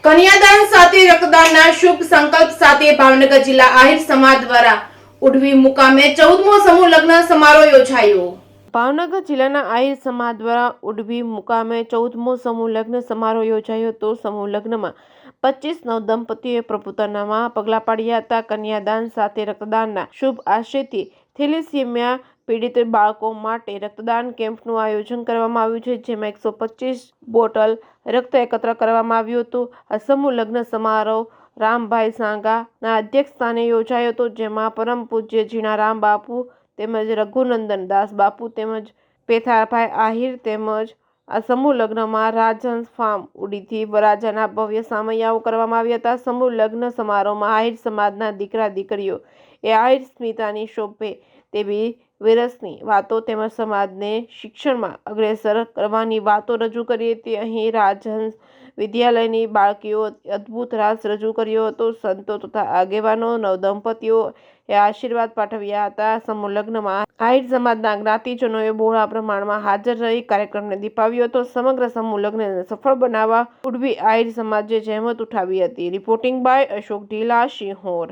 કન્યાદાન સાથે રક્તદાનના શુભ સંકલ્પ સાથે ભાવનગર જિલ્લા આહિર સમાજ દ્વારા ઉઢવી મુકામે 14મો સમૂહ લગ્ન સમારોહ યોજાયો। ભાવનગર જિલ્લાના આહિર સમાજ દ્વારા ઉઢવી મુકામે 14મો સમૂહ લગ્ન સમારોહ યોજાયો હતો। સમૂહ લગ્નમાં 25 નવદંપતીઓએ પ્રભુતાનામાં પગલાં પાડ્યા હતા। કન્યાદાન સાથે રક્તદાનના શુભ આશયથી થેલેસીમિયા પીડિત બાળકો માટે રક્તદાન કેમ્પનું આયોજન કરવામાં આવ્યું છે, જેમાં 125 બોટલ રક્ત એકત્ર કરવામાં આવ્યું હતું। આ સમૂહ લગ્ન સમારોહ રામભાઈ સાંગાના અધ્યક્ષસ્થાને યોજાયો હતો, જેમાં પરમ પૂજ્ય જીણારામ બાપુ તેમજ રઘુનંદન દાસ બાપુ તેમજ પેથાભાઈ આહિર તેમજ આ સમૂહ લગ્નમાં રાજહંસ ફાર્મ ઉડીથી વરરાજાના ભવ્ય સામૈયાઓ કરવામાં આવ્યા હતા। સમૂહ લગ્ન સમારોહમાં આહિર સમાજના દીકરા દીકરીઓ એ આહિર સ્મિતાની શોભે તેવી વિરસની વાતો તેમજ સમાજને શિક્ષણમાં અગ્રેસર કરવાની વાતો રજૂ કરી હતી। અહીં રાજહંસ વિદ્યાલયની બાળકીઓ અદ્ભુત રાસ રજૂ કર્યો હતો। સંતો તથા આગેવાનો નવદંપતીઓ એ આશીર્વાદ પાઠવ્યા હતા। સમૂહ લગ્નમાં આહિર સમાજના જ્ઞાતિજનોએ બહોળા પ્રમાણમાં હાજર રહી કાર્યક્રમને દીપાવ્યો હતો। સમગ્ર સમૂહ લગ્નને સફળ બનાવવા ઉઢવી આહિર સમાજે જહેમત ઉઠાવી હતી। રિપોર્ટિંગ બાય અશોક ઢીલા, સિંહોર।